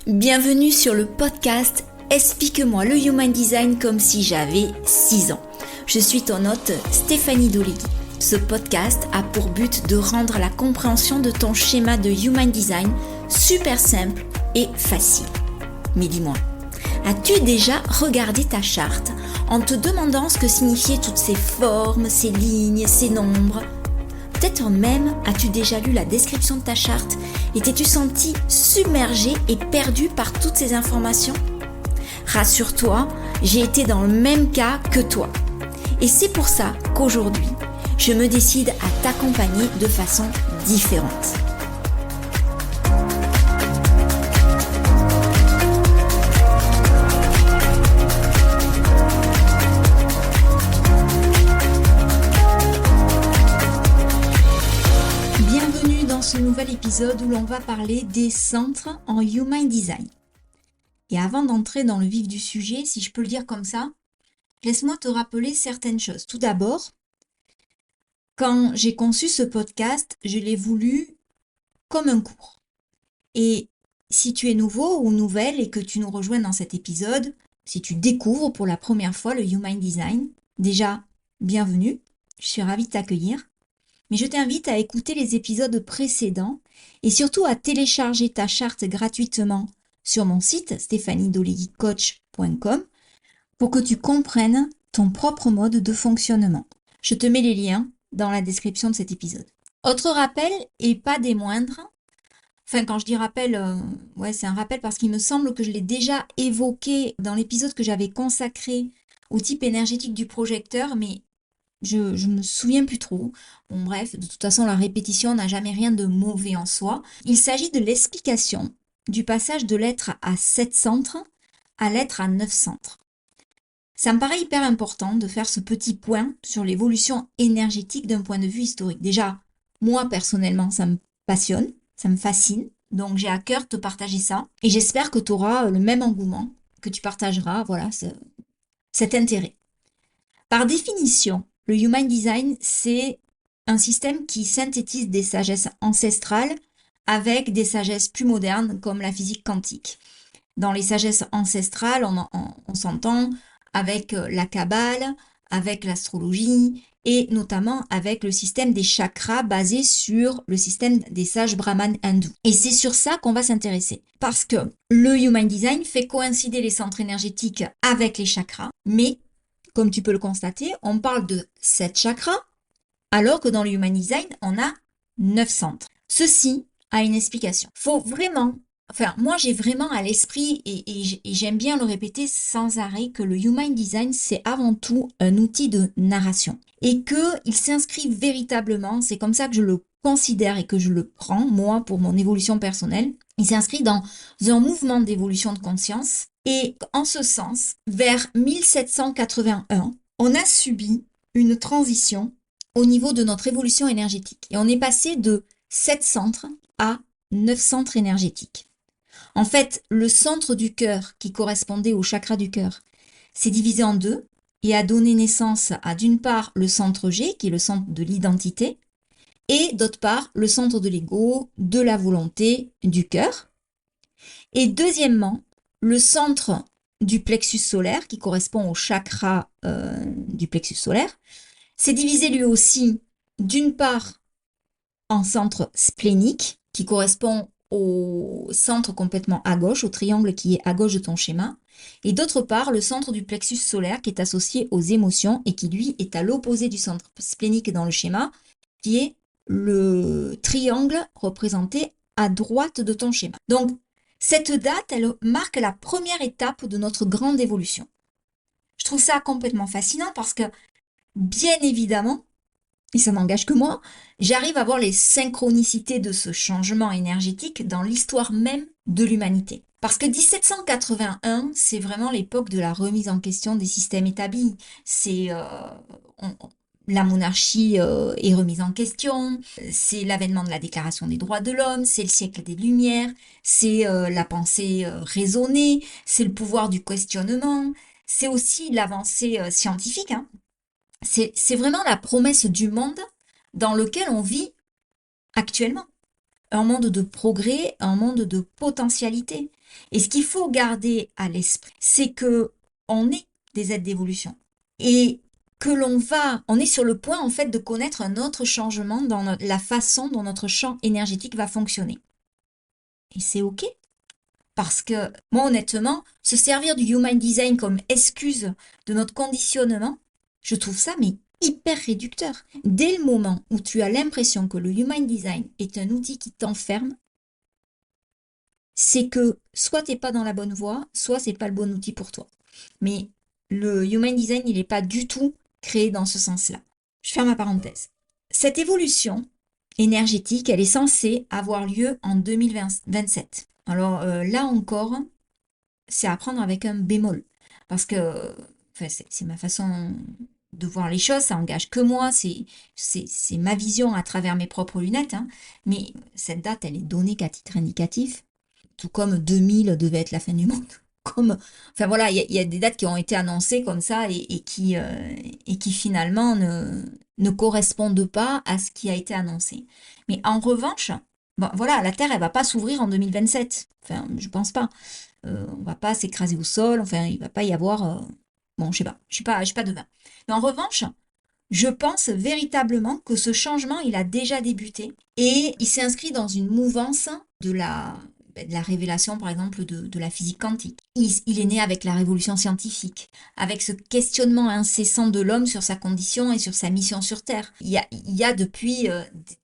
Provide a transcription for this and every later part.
Bienvenue sur le podcast Explique-moi le Human Design comme si j'avais 6 ans. Je suis ton hôte Stéphanie Dolegui. Ce podcast a pour but de rendre la compréhension de ton schéma de Human Design super simple et facile. Mais dis-moi, as-tu déjà regardé ta charte en te demandant ce que signifiaient toutes ces formes, ces lignes, ces nombres ? Peut-être même as-tu déjà lu la description de ta charte et t'es-tu senti submergé et perdu par toutes ces informations ? Rassure-toi, j'ai été dans le même cas que toi. Et c'est pour ça qu'aujourd'hui, je me décide à t'accompagner de façon différente. Bienvenue dans ce nouvel épisode où l'on va parler des centres en Human Design. Et avant d'entrer dans le vif du sujet, si je peux le dire comme ça, laisse-moi te rappeler certaines choses. Tout d'abord, quand j'ai conçu ce podcast, je l'ai voulu comme un cours. Et si tu es nouveau ou nouvelle et que tu nous rejoins dans cet épisode, si tu découvres pour la première fois le Human Design, déjà, bienvenue, je suis ravie de t'accueillir. Mais je t'invite à écouter les épisodes précédents et surtout à télécharger ta charte gratuitement sur mon site stéphaniedoleguicoach.com pour que tu comprennes ton propre mode de fonctionnement. Je te mets les liens dans la description de cet épisode. Autre rappel, et pas des moindres, enfin quand je dis rappel, c'est un rappel parce qu'il me semble que je l'ai déjà évoqué dans l'épisode que j'avais consacré au type énergétique du projecteur, mais je me souviens plus trop. Bon bref, de toute façon la répétition n'a jamais rien de mauvais en soi. Il s'agit de l'explication du passage de l'être à 7 centres à l'être à 9 centres. Ça me paraît hyper important de faire ce petit point sur l'évolution énergétique d'un point de vue historique. Déjà, moi personnellement, ça me passionne, ça me fascine, donc j'ai à cœur de te partager ça. Et j'espère que tu auras le même engouement, que tu partageras cet intérêt. Par définition, le Human Design, c'est un système qui synthétise des sagesses ancestrales avec des sagesses plus modernes comme la physique quantique. Dans les sagesses ancestrales, on s'entend avec la Kabbale, avec l'astrologie et notamment avec le système des chakras basé sur le système des sages brahmanes hindous. Et c'est sur ça qu'on va s'intéresser. Parce que le Human Design fait coïncider les centres énergétiques avec les chakras, mais comme tu peux le constater, on parle de 7 chakras, alors que dans le Human Design, on a 9 centres. Ceci a une explication. Moi j'ai vraiment à l'esprit, et j'aime bien le répéter sans arrêt, que le Human Design, c'est avant tout un outil de narration. Et qu'il s'inscrit véritablement, c'est comme ça que je le considère et que je le prends, moi, pour mon évolution personnelle, il s'inscrit dans un mouvement d'évolution de conscience. Et en ce sens, vers 1781, on a subi une transition au niveau de notre évolution énergétique. Et on est passé de 7 centres à 9 centres énergétiques. En fait, le centre du cœur, qui correspondait au chakra du cœur, s'est divisé en deux et a donné naissance à d'une part le centre G, qui est le centre de l'identité, et d'autre part le centre de l'ego, de la volonté, du cœur. Et deuxièmement, le centre du plexus solaire, qui correspond au chakra du plexus solaire, s'est divisé lui aussi d'une part en centre splénique, qui correspond au centre complètement à gauche, au triangle qui est à gauche de ton schéma, et d'autre part le centre du plexus solaire qui est associé aux émotions et qui lui est à l'opposé du centre splénique dans le schéma, qui est le triangle représenté à droite de ton schéma. Donc, cette date, elle marque la première étape de notre grande évolution. Je trouve ça complètement fascinant parce que, bien évidemment, et ça n'engage que moi, j'arrive à voir les synchronicités de ce changement énergétique dans l'histoire même de l'humanité. Parce que 1781, c'est vraiment l'époque de la remise en question des systèmes établis. La monarchie est remise en question, c'est l'avènement de la Déclaration des droits de l'homme, c'est le siècle des Lumières, c'est la pensée raisonnée, c'est le pouvoir du questionnement, c'est aussi l'avancée scientifique. C'est vraiment la promesse du monde dans lequel on vit actuellement. un monde de progrès, un monde de potentialité. Et ce qu'il faut garder à l'esprit, c'est que on est des êtres d'évolution et que on est sur le point en fait de connaître un autre changement dans la façon dont notre champ énergétique va fonctionner. Et c'est OK. Parce que moi, honnêtement, se servir du Human Design comme excuse de notre conditionnement, je trouve ça mais hyper réducteur. Dès le moment où tu as l'impression que le Human Design est un outil qui t'enferme, c'est que soit t'es pas dans la bonne voie, soit c'est pas le bon outil pour toi. Mais le Human Design, il n'est pas du tout créé dans ce sens-là. Je ferme ma parenthèse. Cette évolution énergétique, elle est censée avoir lieu en 2027. Alors là encore, c'est à prendre avec un bémol. Parce que enfin, c'est ma façon de voir les choses, ça engage que moi, c'est ma vision à travers mes propres lunettes. Hein. Mais cette date, elle est donnée qu'à titre indicatif. Tout comme 2000 devait être la fin du monde. Comme, enfin voilà, il y a des dates qui ont été annoncées comme ça et qui finalement ne correspondent pas à ce qui a été annoncé. Mais en revanche, bon, voilà, la Terre, elle va pas s'ouvrir en 2027. Enfin, je pense pas. On va pas s'écraser au sol. Enfin, il va pas y avoir. Bon, je sais pas. Je suis pas devin. Mais en revanche, je pense véritablement que ce changement, il a déjà débuté et il s'inscrit dans une mouvance de la révélation, par exemple, de la physique quantique. Il est né avec la révolution scientifique, avec ce questionnement incessant de l'homme sur sa condition et sur sa mission sur Terre. Il y a depuis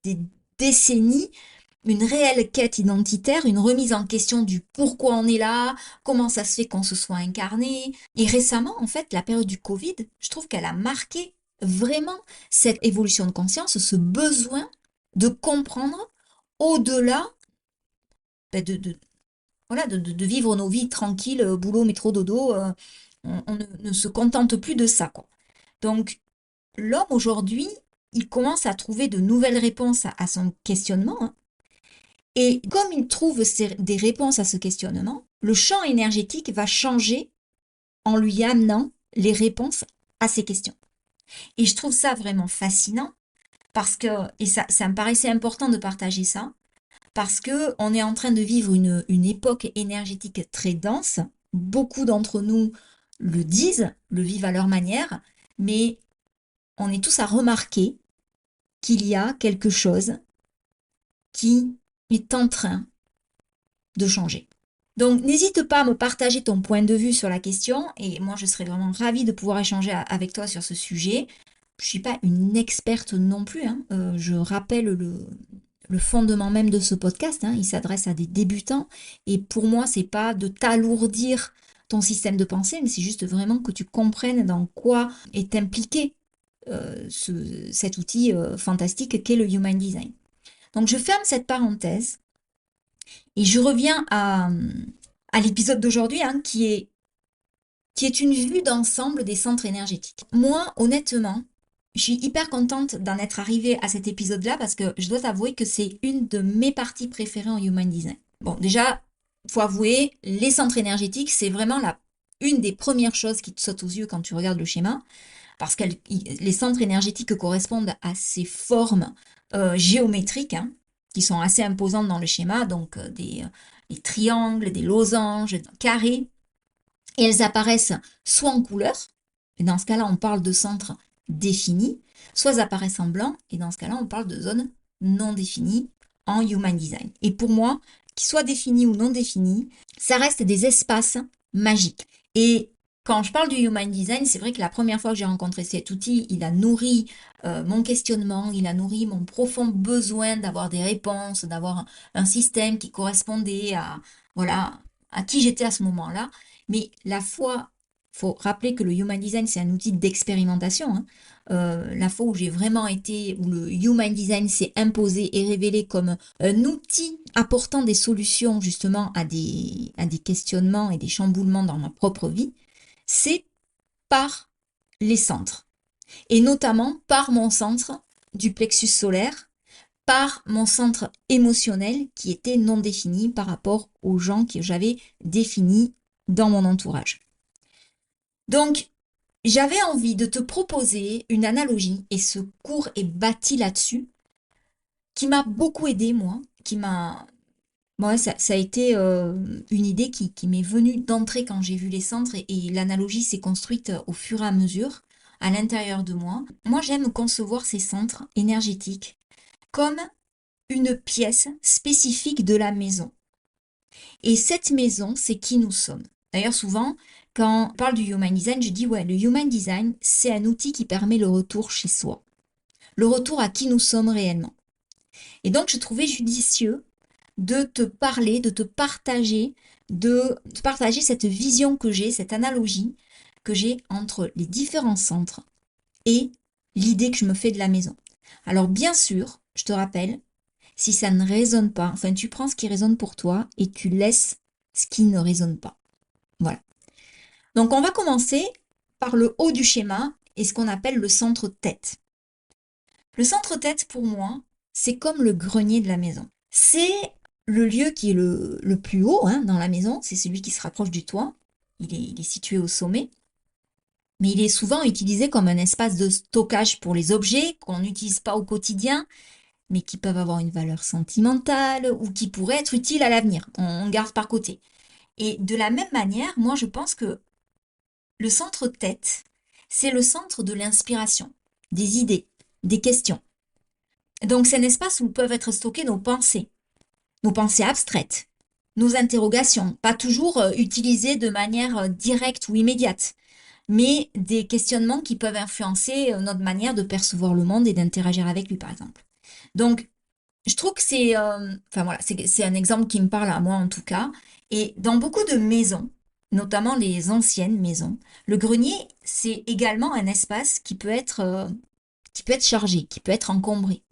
des décennies une réelle quête identitaire, une remise en question du pourquoi on est là, comment ça se fait qu'on se soit incarné. Et récemment, en fait, la période du Covid, je trouve qu'elle a marqué vraiment cette évolution de conscience, ce besoin de comprendre au-delà ben, voilà, de vivre nos vies tranquilles, boulot, métro, dodo. On ne se contente plus de ça, quoi. Donc, l'homme aujourd'hui, il commence à trouver de nouvelles réponses à son questionnement. Hein. Et comme il trouve des réponses à ce questionnement, le champ énergétique va changer en lui amenant les réponses à ces questions. Et je trouve ça vraiment fascinant parce que, et ça me paraissait important de partager ça, parce que on est en train de vivre une époque énergétique très dense. Beaucoup d'entre nous le disent, le vivent à leur manière, mais on est tous à remarquer qu'il y a quelque chose qui est en train de changer. Donc, n'hésite pas à me partager ton point de vue sur la question et moi, je serais vraiment ravie de pouvoir échanger avec toi sur ce sujet. Je ne suis pas une experte non plus. Hein. Je rappelle le fondement même de ce podcast. Hein. Il s'adresse à des débutants et pour moi, c'est pas de t'alourdir ton système de pensée, mais c'est juste vraiment que tu comprennes dans quoi est impliqué cet outil fantastique qu'est le Human Design. Donc, je ferme cette parenthèse. Et je reviens à l'épisode d'aujourd'hui, hein, qui est une vue d'ensemble des centres énergétiques. Moi, honnêtement, je suis hyper contente d'en être arrivée à cet épisode-là parce que je dois t'avouer que c'est une de mes parties préférées en Human Design. Bon, déjà, faut avouer, les centres énergétiques, c'est vraiment une des premières choses qui te sautent aux yeux quand tu regardes le schéma, parce que les centres énergétiques correspondent à ces formes géométriques, hein, qui sont assez imposantes dans le schéma, donc des triangles, des losanges, des carrés, et elles apparaissent soit en couleur, et dans ce cas-là on parle de centres définis, soit elles apparaissent en blanc, et dans ce cas-là on parle de zones non définies en Human Design. Et pour moi, qu'ils soient définis ou non définis, ça reste des espaces magiques. Et quand je parle du Human Design, c'est vrai que la première fois que j'ai rencontré cet outil, il a nourri mon questionnement, il a nourri mon profond besoin d'avoir des réponses, d'avoir un système qui correspondait à, voilà, à qui j'étais à ce moment-là. Mais la fois, faut rappeler que le Human Design, c'est un outil d'expérimentation. Hein. La fois où j'ai vraiment été, où le Human Design s'est imposé et révélé comme un outil apportant des solutions justement à des questionnements et des chamboulements dans ma propre vie, c'est par les centres. Et notamment par mon centre du plexus solaire, par mon centre émotionnel qui était non défini par rapport aux gens que j'avais définis dans mon entourage. Donc, j'avais envie de te proposer une analogie, et ce cours est bâti là-dessus, qui m'a beaucoup aidé, moi, moi, ça a été une idée qui m'est venue d'entrée quand j'ai vu les centres et l'analogie s'est construite au fur et à mesure à l'intérieur de moi. Moi, j'aime concevoir ces centres énergétiques comme une pièce spécifique de la maison. Et cette maison, c'est qui nous sommes. D'ailleurs, souvent, quand on parle du Human Design, je dis ouais, le Human Design, c'est un outil qui permet le retour chez soi, le retour à qui nous sommes réellement. Et donc, je trouvais judicieux de te parler, de te partager cette vision que j'ai, cette analogie que j'ai entre les différents centres et l'idée que je me fais de la maison. Alors, bien sûr, je te rappelle, si ça ne résonne pas, enfin, tu prends ce qui résonne pour toi et tu laisses ce qui ne résonne pas. Voilà. Donc, on va commencer par le haut du schéma et ce qu'on appelle le centre tête. Le centre tête, pour moi, c'est comme le grenier de la maison. C'est le lieu qui est le plus haut hein, dans la maison, c'est celui qui se rapproche du toit. Il est situé au sommet. Mais il est souvent utilisé comme un espace de stockage pour les objets qu'on n'utilise pas au quotidien, mais qui peuvent avoir une valeur sentimentale ou qui pourraient être utiles à l'avenir. On garde par côté. Et de la même manière, moi je pense que le centre tête, c'est le centre de l'inspiration, des idées, des questions. Donc c'est un espace où peuvent être stockées nos pensées abstraites, nos interrogations, pas toujours utilisées de manière directe ou immédiate, mais des questionnements qui peuvent influencer notre manière de percevoir le monde et d'interagir avec lui, par exemple. Donc, je trouve que enfin voilà, c'est un exemple qui me parle à moi en tout cas. Et dans beaucoup de maisons, notamment les anciennes maisons, le grenier, c'est également un espace qui peut être chargé, qui peut être encombré,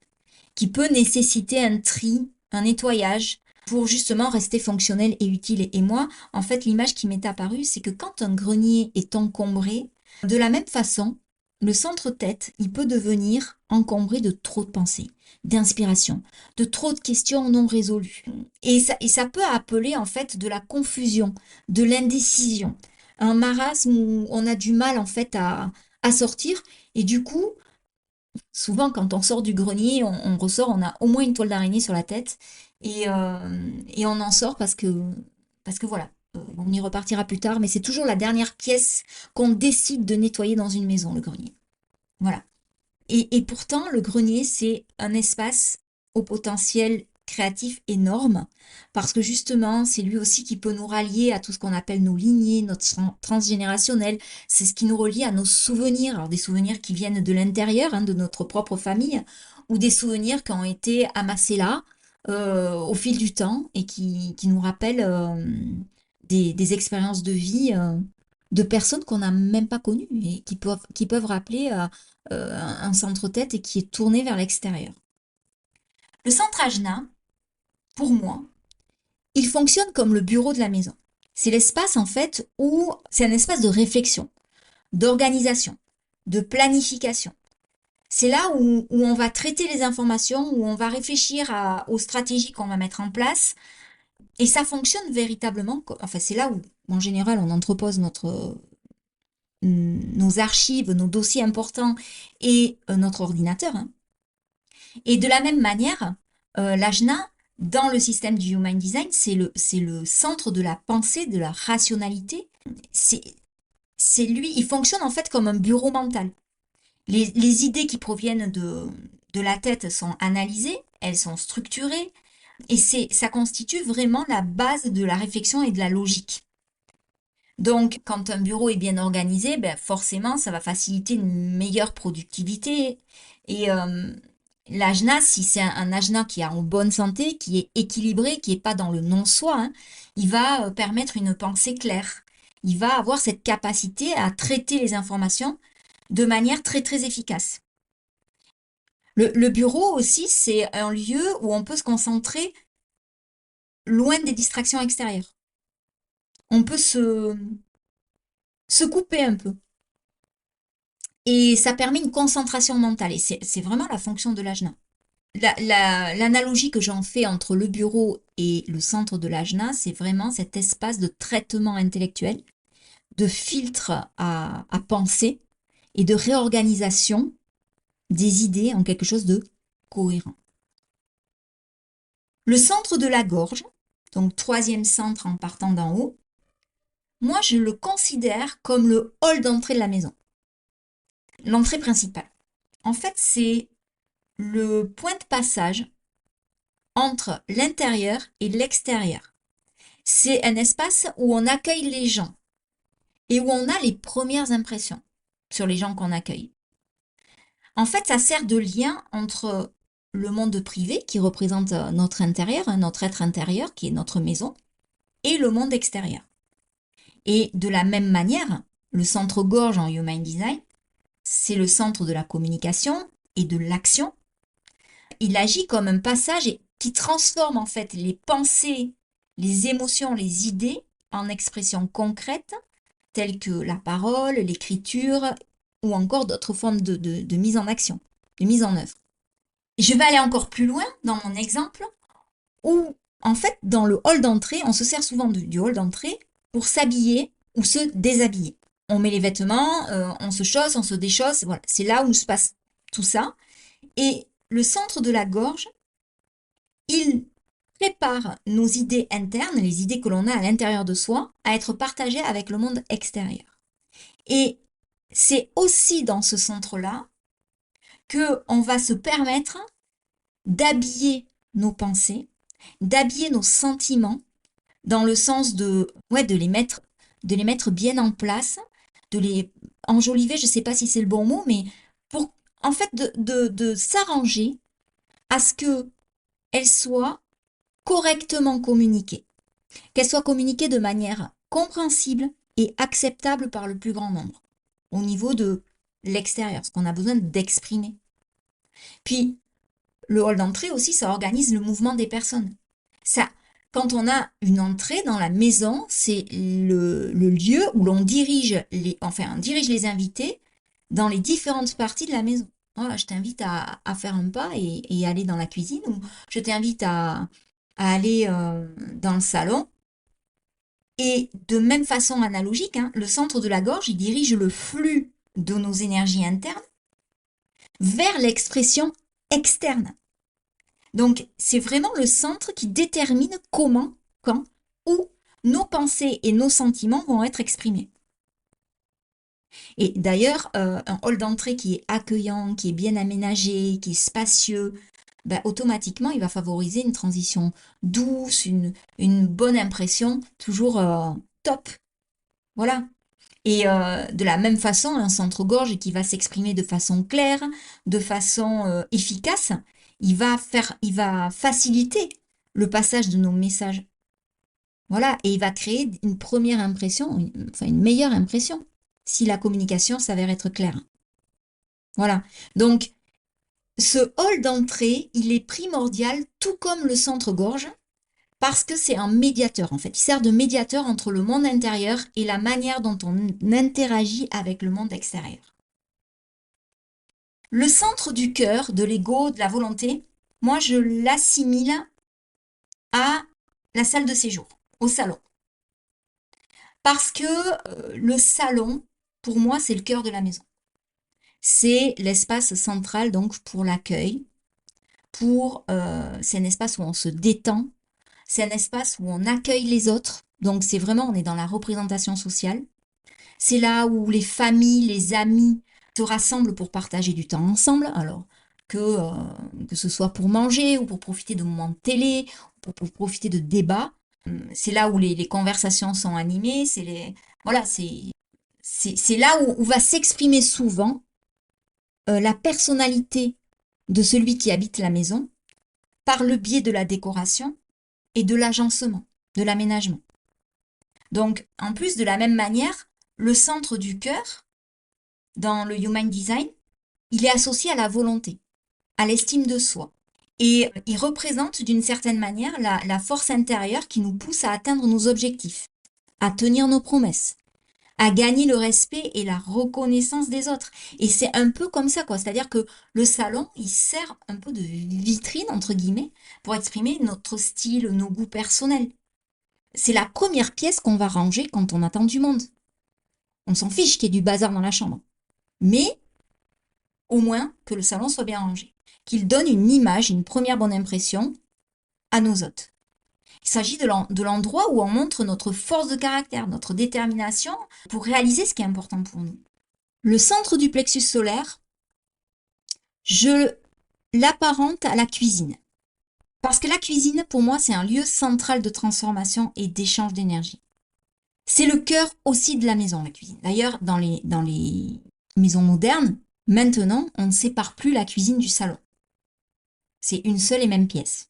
qui peut nécessiter un tri, un nettoyage pour justement rester fonctionnel et utile. Et moi, en fait, l'image qui m'est apparue, c'est que quand un grenier est encombré, de la même façon, le centre-tête, il peut devenir encombré de trop de pensées, d'inspiration, de trop de questions non résolues. Et ça peut appeler en fait de la confusion, de l'indécision, un marasme où on a du mal en fait à sortir. Et du coup, souvent, quand on sort du grenier, on ressort, on a au moins une toile d'araignée sur la tête et on en sort parce que voilà, on y repartira plus tard, mais c'est toujours la dernière pièce qu'on décide de nettoyer dans une maison, le grenier. Voilà. Et pourtant, le grenier, c'est un espace au potentiel créatif énorme, parce que justement, c'est lui aussi qui peut nous rallier à tout ce qu'on appelle nos lignées, notre transgénérationnel. C'est ce qui nous relie à nos souvenirs, alors des souvenirs qui viennent de l'intérieur, hein, de notre propre famille, ou des souvenirs qui ont été amassés là au fil du temps et qui nous rappellent des expériences de vie de personnes qu'on n'a même pas connues et qui peuvent rappeler un centre-tête et qui est tourné vers l'extérieur. Le centre Ajna, pour moi, il fonctionne comme le bureau de la maison. C'est l'espace en fait où c'est un espace de réflexion, d'organisation, de planification. C'est là où on va traiter les informations, où on va réfléchir aux stratégies qu'on va mettre en place. Et ça fonctionne véritablement. Enfin, c'est là où, en général, on entrepose nos archives, nos dossiers importants et notre ordinateur. Hein. Et de la même manière, l'ajna, dans le système du Human Design, c'est le centre de la pensée, de la rationalité. C'est, c'est lui, il fonctionne en fait comme un bureau mental. Les idées qui proviennent de la tête sont analysées, elles sont structurées, et ça constitue vraiment la base de la réflexion et de la logique. Donc, quand un bureau est bien organisé, ben forcément, ça va faciliter une meilleure productivité. Et l'ajna, si c'est un ajna qui est en bonne santé, qui est équilibré, qui n'est pas dans le non-soi, hein, il va permettre une pensée claire. Il va avoir cette capacité à traiter les informations de manière très très efficace. Le bureau aussi, c'est un lieu où on peut se concentrer loin des distractions extérieures. On peut se couper un peu. Et ça permet une concentration mentale. Et c'est vraiment la fonction de l'ajna. L'analogie que j'en fais entre le bureau et le centre de l'ajna, c'est vraiment cet espace de traitement intellectuel, de filtre à penser et de réorganisation des idées en quelque chose de cohérent. Le centre de la gorge, donc troisième centre en partant d'en haut, moi je le considère comme le hall d'entrée de la maison, l'entrée principale. En fait, c'est le point de passage entre l'intérieur et l'extérieur. C'est un espace où on accueille les gens et où on a les premières impressions sur les gens qu'on accueille. En fait, ça sert de lien entre le monde privé qui représente notre intérieur, notre être intérieur qui est notre maison, et le monde extérieur. Et de la même manière, le centre-gorge en Human Design, c'est le centre de la communication et de l'action. Il agit comme un passage qui transforme en fait les pensées, les émotions, les idées en expressions concrètes telles que la parole, l'écriture ou encore d'autres formes de mise en action, de mise en œuvre. Je vais aller encore plus loin dans mon exemple où, en fait, dans le hall d'entrée, on se sert souvent du hall d'entrée pour s'habiller ou se déshabiller. On met les vêtements, on se chausse, on se déchausse, voilà, c'est là où se passe tout ça. Et le centre de la gorge, il prépare nos idées internes, les idées que l'on a à l'intérieur de soi, à être partagées avec le monde extérieur. Et c'est aussi dans ce centre-là que on va se permettre d'habiller nos pensées, d'habiller nos sentiments dans le sens de les mettre bien en place, de les enjoliver, je ne sais pas si c'est le bon mot, mais pour en fait de s'arranger à ce qu'elles soient correctement communiquées, qu'elles soient communiquées de manière compréhensible et acceptable par le plus grand nombre, au niveau de l'extérieur, ce qu'on a besoin d'exprimer. Puis, le hall d'entrée aussi, ça organise le mouvement des personnes. Ça, quand on a une entrée dans la maison, c'est le lieu où l'on dirige on dirige les invités dans les différentes parties de la maison. Voilà, je t'invite à faire un pas et aller dans la cuisine, ou je t'invite à aller dans le salon. Et de même façon analogique, hein, le centre de la gorge, il dirige le flux de nos énergies internes vers l'expression externe. Donc, c'est vraiment le centre qui détermine comment, quand, où nos pensées et nos sentiments vont être exprimés. Et d'ailleurs, un hall d'entrée qui est accueillant, qui est bien aménagé, qui est spacieux, ben, automatiquement, il va favoriser une transition douce, une bonne impression, toujours top. Voilà. Et de la même façon, un centre-gorge qui va s'exprimer de façon claire, de façon efficace, il va faciliter le passage de nos messages. Voilà, et il va créer une première impression, enfin une meilleure impression, si la communication s'avère être claire. Voilà. Donc, ce hall d'entrée, il est primordial, tout comme le centre-gorge, parce que c'est un médiateur, en fait. Il sert de médiateur entre le monde intérieur et la manière dont on interagit avec le monde extérieur. Le centre du cœur, de l'ego, de la volonté, moi je l'assimile à la salle de séjour, au salon. Parce que le salon, pour moi, c'est le cœur de la maison. C'est l'espace central donc pour l'accueil, c'est un espace où on se détend, c'est un espace où on accueille les autres. Donc c'est vraiment, on est dans la représentation sociale. C'est là où les familles, les amis se rassemblent pour partager du temps ensemble. Alors que ce soit pour manger ou pour profiter de moments de télé, pour profiter de débats. C'est là où les conversations sont animées. Voilà, c'est là où va s'exprimer souvent la personnalité de celui qui habite la maison par le biais de la décoration et de l'agencement, de l'aménagement. Donc, en plus, de la même manière, le centre du cœur, dans le Human Design, il est associé à la volonté, à l'estime de soi. Et il représente d'une certaine manière la force intérieure qui nous pousse à atteindre nos objectifs, à tenir nos promesses, à gagner le respect et la reconnaissance des autres. Et c'est un peu comme ça, quoi. C'est-à-dire que le salon, il sert un peu de vitrine, entre guillemets, pour exprimer notre style, nos goûts personnels. C'est la première pièce qu'on va ranger quand on attend du monde. On s'en fiche qu'il y ait du bazar dans la chambre. Mais au moins que le salon soit bien rangé. Qu'il donne une image, une première bonne impression à nos hôtes. Il s'agit de l'endroit où on montre notre force de caractère, notre détermination pour réaliser ce qui est important pour nous. Le centre du plexus solaire, je l'apparente à la cuisine. Parce que la cuisine, pour moi, c'est un lieu central de transformation et d'échange d'énergie. C'est le cœur aussi de la maison, la cuisine. D'ailleurs, dans les maisons modernes, maintenant, on ne sépare plus la cuisine du salon. C'est une seule et même pièce.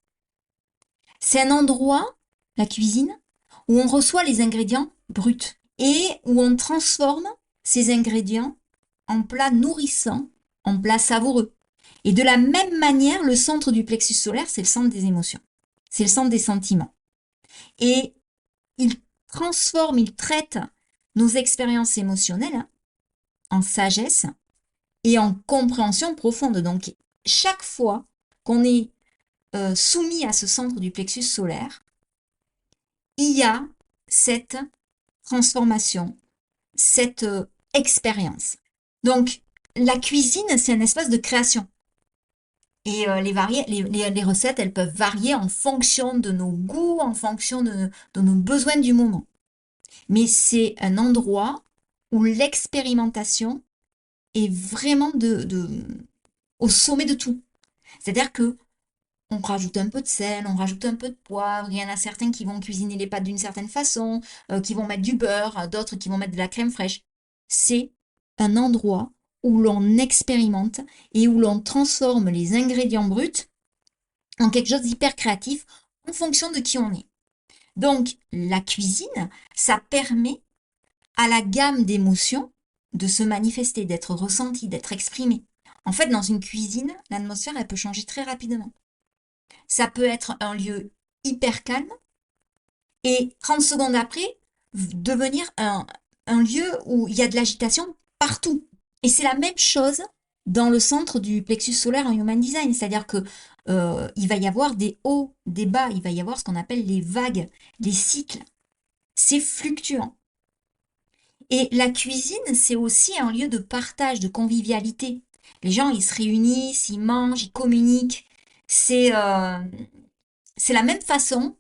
C'est un endroit, la cuisine, où on reçoit les ingrédients bruts et où on transforme ces ingrédients en plats nourrissants, en plats savoureux. Et de la même manière, le centre du plexus solaire, c'est le centre des émotions. C'est le centre des sentiments. Et il transforme, il traite nos expériences émotionnelles en sagesse et en compréhension profonde. Donc, chaque fois qu'on est soumis à ce centre du plexus solaire, il y a cette transformation, cette expérience. Donc, la cuisine, c'est un espace de création. Et les recettes, elles peuvent varier en fonction de nos goûts, en fonction de nos besoins du moment. Mais c'est un endroit où l'expérimentation est vraiment au sommet de tout. C'est-à-dire que on rajoute un peu de sel, on rajoute un peu de poivre. Il y en a certains qui vont cuisiner les pâtes d'une certaine façon, qui vont mettre du beurre, d'autres qui vont mettre de la crème fraîche. C'est un endroit où l'on expérimente et où l'on transforme les ingrédients bruts en quelque chose d'hyper créatif en fonction de qui on est. Donc, la cuisine, ça permet à la gamme d'émotions de se manifester, d'être ressentie, d'être exprimée. En fait, dans une cuisine, l'atmosphère, elle peut changer très rapidement. Ça peut être un lieu hyper calme et 30 secondes après, devenir un lieu où il y a de l'agitation partout. Et c'est la même chose dans le centre du plexus solaire en Human Design, c'est-à-dire que il va y avoir des hauts, des bas, il va y avoir ce qu'on appelle les vagues, les cycles. C'est fluctuant. Et la cuisine, c'est aussi un lieu de partage, de convivialité. Les gens, ils se réunissent, ils mangent, ils communiquent. C'est la même façon.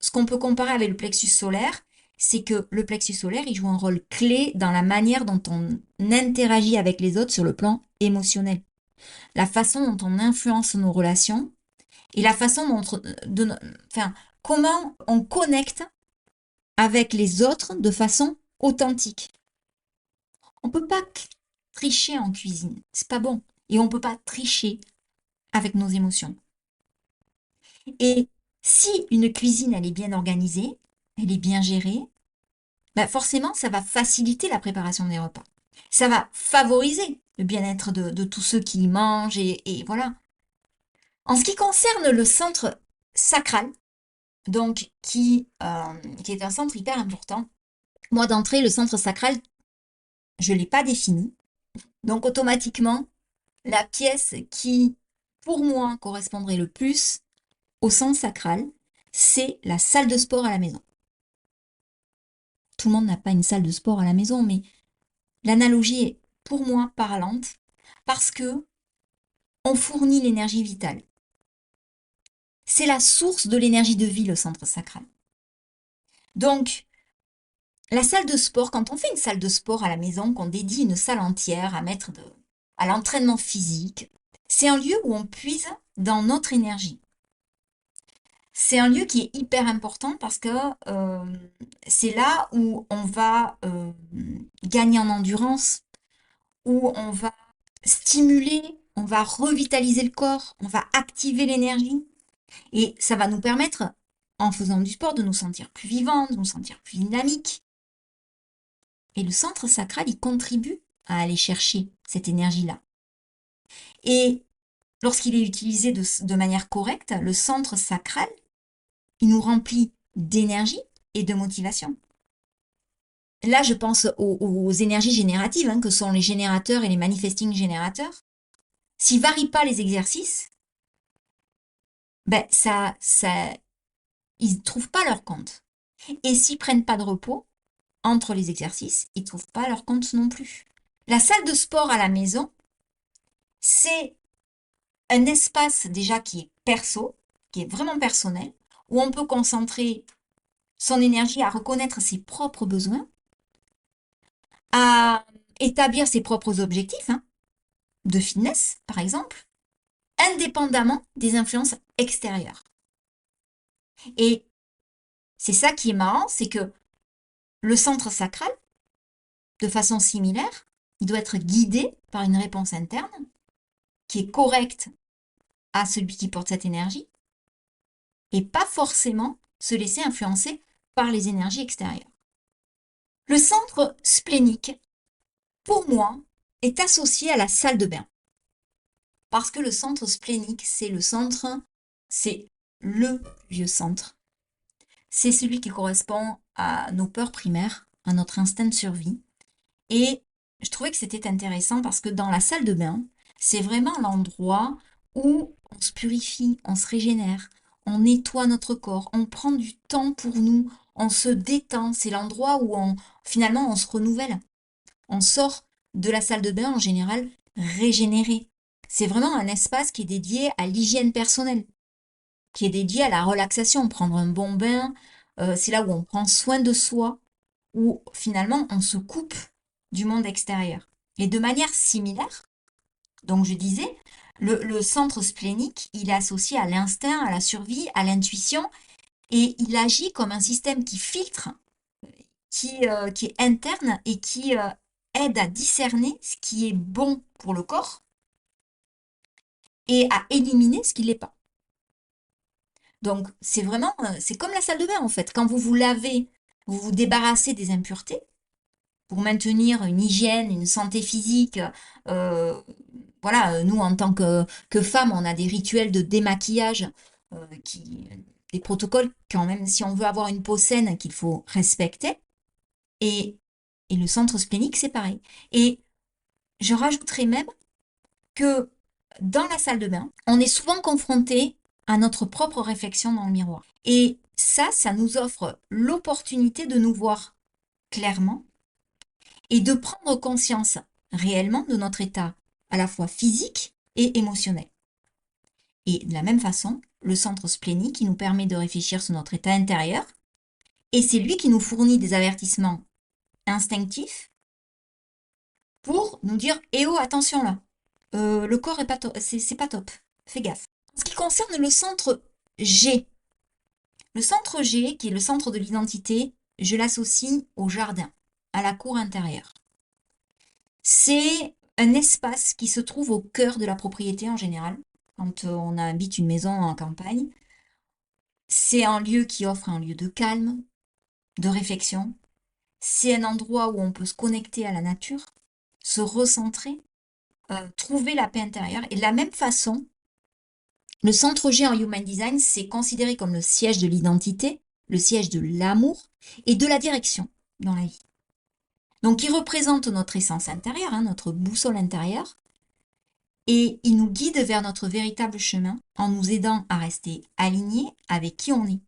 Ce qu'on peut comparer avec le plexus solaire, c'est que le plexus solaire, il joue un rôle clé dans la manière dont on interagit avec les autres sur le plan émotionnel. La façon dont on influence nos relations et la façon enfin, comment on connecte avec les autres de façon authentique. On peut pas tricher en cuisine, c'est pas bon. Et on peut pas tricher avec nos émotions. Et si une cuisine, elle est bien organisée, elle est bien gérée, bah forcément, ça va faciliter la préparation des repas. Ça va favoriser le bien-être de tous ceux qui y mangent et voilà. En ce qui concerne le centre sacral, donc qui est un centre hyper important, moi d'entrée, le centre sacral, je ne l'ai pas défini. Donc automatiquement, la pièce qui, pour moi, correspondrait le plus au centre sacral, c'est la salle de sport à la maison. Tout le monde n'a pas une salle de sport à la maison, mais l'analogie est pour moi parlante parce que on fournit l'énergie vitale. C'est la source de l'énergie de vie, le centre sacral. Donc, la salle de sport, quand on fait une salle de sport à la maison, qu'on dédie une salle entière à l'entraînement physique, c'est un lieu où on puise dans notre énergie. C'est un lieu qui est hyper important parce que c'est là où on va gagner en endurance, où on va stimuler, on va revitaliser le corps, on va activer l'énergie. Et ça va nous permettre, en faisant du sport, de nous sentir plus vivants, de nous sentir plus dynamiques. Et le centre sacral, il contribue à aller chercher cette énergie-là. Et lorsqu'il est utilisé de manière correcte, le centre sacral, il nous remplit d'énergie et de motivation. Là, je pense aux énergies génératives, hein, que sont les générateurs et les manifesting générateurs. S'ils ne varient pas les exercices, ben ils ne trouvent pas leur compte. Et s'ils ne prennent pas de repos entre les exercices, ils ne trouvent pas leur compte non plus. La salle de sport à la maison, c'est un espace déjà qui est perso, qui est vraiment personnel, où on peut concentrer son énergie à reconnaître ses propres besoins, à établir ses propres objectifs, hein, de fitness, par exemple, indépendamment des influences extérieures. Et c'est ça qui est marrant, c'est que le centre sacral, de façon similaire, il doit être guidé par une réponse interne qui est correcte à celui qui porte cette énergie et pas forcément se laisser influencer par les énergies extérieures. Le centre splénique, pour moi, est associé à la salle de bain. Parce que le centre splénique, c'est le vieux centre. C'est celui qui correspond à nos peurs primaires, à notre instinct de survie. Et je trouvais que c'était intéressant parce que dans la salle de bain, c'est vraiment l'endroit où on se purifie, on se régénère, on nettoie notre corps, on prend du temps pour nous, on se détend. C'est l'endroit où finalement on se renouvelle. On sort de la salle de bain en général régénéré. C'est vraiment un espace qui est dédié à l'hygiène personnelle, qui est dédié à la relaxation, prendre un bon bain. C'est là où on prend soin de soi, où finalement on se coupe du monde extérieur. Et de manière similaire, donc je disais, le centre splénique, il est associé à l'instinct, à la survie, à l'intuition, et il agit comme un système qui filtre, qui est interne et qui aide à discerner ce qui est bon pour le corps et à éliminer ce qui ne l'est pas. Donc c'est vraiment, c'est comme la salle de bain en fait. Quand vous vous lavez, vous vous débarrassez des impuretés pour maintenir une hygiène, une santé physique. euh, voilà, nous en tant que femmes, on a des rituels de démaquillage, qui, des protocoles quand même, si on veut avoir une peau saine, qu'il faut respecter. Et, et le centre splénique, c'est pareil. Et je rajouterais même que dans la salle de bain, on est souvent confronté à notre propre réflexion dans le miroir. Et ça nous offre l'opportunité de nous voir clairement et de prendre conscience réellement de notre état à la fois physique et émotionnel. Et de la même façon, le centre splénique qui nous permet de réfléchir sur notre état intérieur, et c'est lui qui nous fournit des avertissements instinctifs pour nous dire eh oh, attention là, le corps est pas c'est pas top, fais gaffe. En ce qui concerne le centre G, le centre G, qui est le centre de l'identité, je l'associe au jardin, à la cour intérieure. C'est un espace qui se trouve au cœur de la propriété en général, quand on habite une maison en campagne. C'est un lieu qui offre un lieu de calme, de réflexion. C'est un endroit où on peut se connecter à la nature, se recentrer, trouver la paix intérieure. Et de la même façon, le centre G en Human Design, c'est considéré comme le siège de l'identité, le siège de l'amour et de la direction dans la vie. Donc, il représente notre essence intérieure, hein, notre boussole intérieure, et il nous guide vers notre véritable chemin en nous aidant à rester alignés avec qui on est.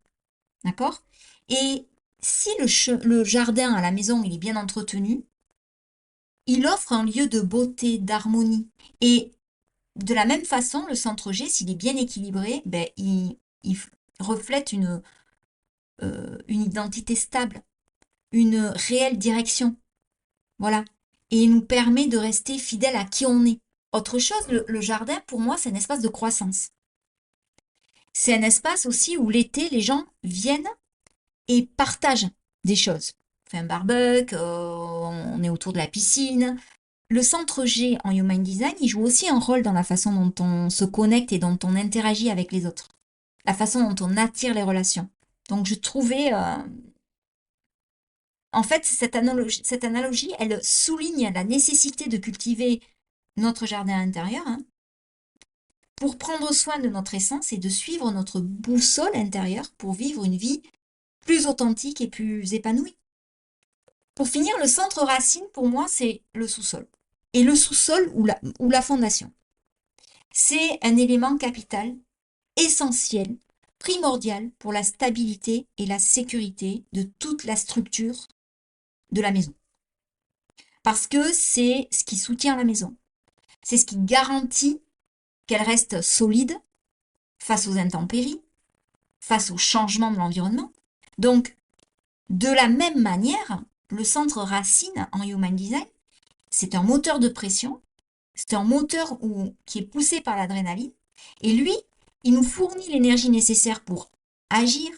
D'accord? Et si le jardin à la maison il est bien entretenu, il offre un lieu de beauté, d'harmonie. Et de la même façon, le centre G, s'il est bien équilibré, ben, il reflète une identité stable, une réelle direction. Voilà. Et il nous permet de rester fidèle à qui on est. Autre chose, le jardin, pour moi, c'est un espace de croissance. C'est un espace aussi où l'été, les gens viennent et partagent des choses. On fait un barbecue, on est autour de la piscine. Le centre G en Human Design, il joue aussi un rôle dans la façon dont on se connecte et dont on interagit avec les autres. La façon dont on attire les relations. Donc je trouvais, en fait, cette analogie, elle souligne la nécessité de cultiver notre jardin intérieur, hein, pour prendre soin de notre essence et de suivre notre boussole intérieure pour vivre une vie plus authentique et plus épanouie. Pour finir, le centre racine, pour moi, c'est le sous-sol. Et le sous-sol ou la fondation. C'est un élément capital, essentiel, primordial pour la stabilité et la sécurité de toute la structure de la maison. Parce que c'est ce qui soutient la maison. C'est ce qui garantit qu'elle reste solide face aux intempéries, face au changement de l'environnement. Donc, de la même manière, le centre racine en Human Design, c'est un moteur de pression, c'est un moteur qui est poussé par l'adrénaline, et lui, il nous fournit l'énergie nécessaire pour agir,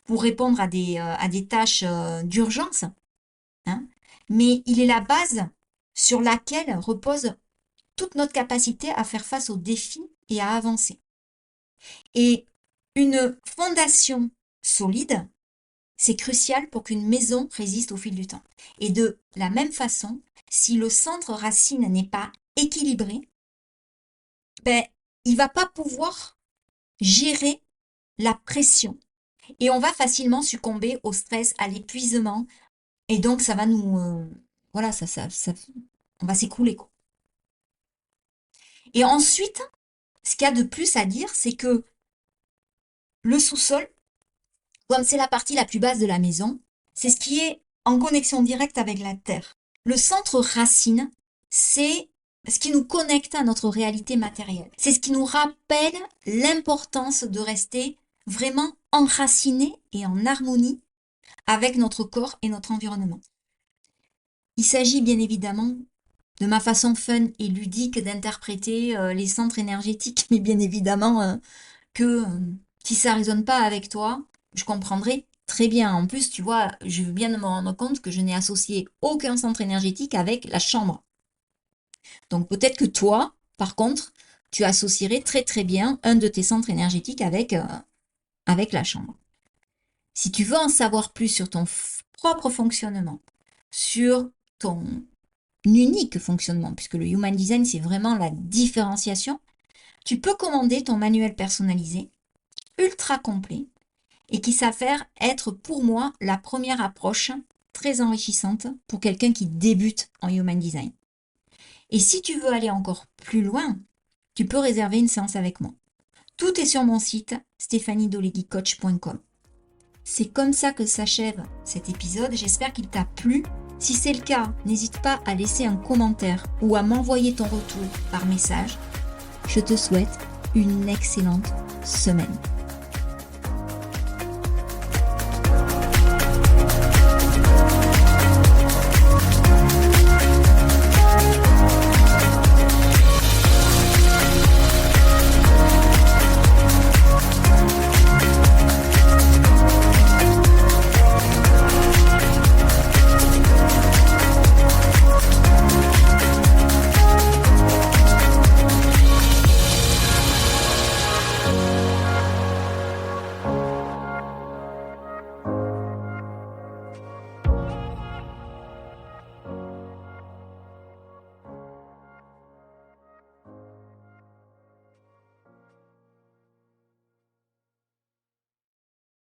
pour répondre à des tâches d'urgence, hein, mais il est la base sur laquelle repose toute notre capacité à faire face aux défis et à avancer. Et une fondation solide, c'est crucial pour qu'une maison résiste au fil du temps. Et de la même façon, si le centre racine n'est pas équilibré, ben, il va pas pouvoir gérer la pression. Et on va facilement succomber au stress, à l'épuisement. Et donc, ça va nous... voilà, on va s'écrouler, quoi. Et ensuite, ce qu'il y a de plus à dire, c'est que le sous-sol, comme c'est la partie la plus basse de la maison, c'est ce qui est en connexion directe avec la terre. Le centre racine, c'est ce qui nous connecte à notre réalité matérielle. C'est ce qui nous rappelle l'importance de rester vraiment enraciné et en harmonie avec notre corps et notre environnement. Il s'agit bien évidemment de ma façon fun et ludique d'interpréter les centres énergétiques, mais bien évidemment que si ça résonne pas avec toi, je comprendrai très bien. En plus, tu vois, je viens de me rendre compte que je n'ai associé aucun centre énergétique avec la chambre. Donc peut-être que toi, par contre, tu associerais très très bien un de tes centres énergétiques avec la chambre. Si tu veux en savoir plus sur ton propre fonctionnement, sur ton unique fonctionnement, puisque le Human Design, c'est vraiment la différenciation, tu peux commander ton manuel personnalisé, ultra complet, et qui s'avère être pour moi la première approche très enrichissante pour quelqu'un qui débute en Human Design. Et si tu veux aller encore plus loin, tu peux réserver une séance avec moi. Tout est sur mon site stéphaniedoleguicoach.com. C'est comme ça que s'achève cet épisode. J'espère qu'il t'a plu. Si c'est le cas, n'hésite pas à laisser un commentaire ou à m'envoyer ton retour par message. Je te souhaite une excellente semaine.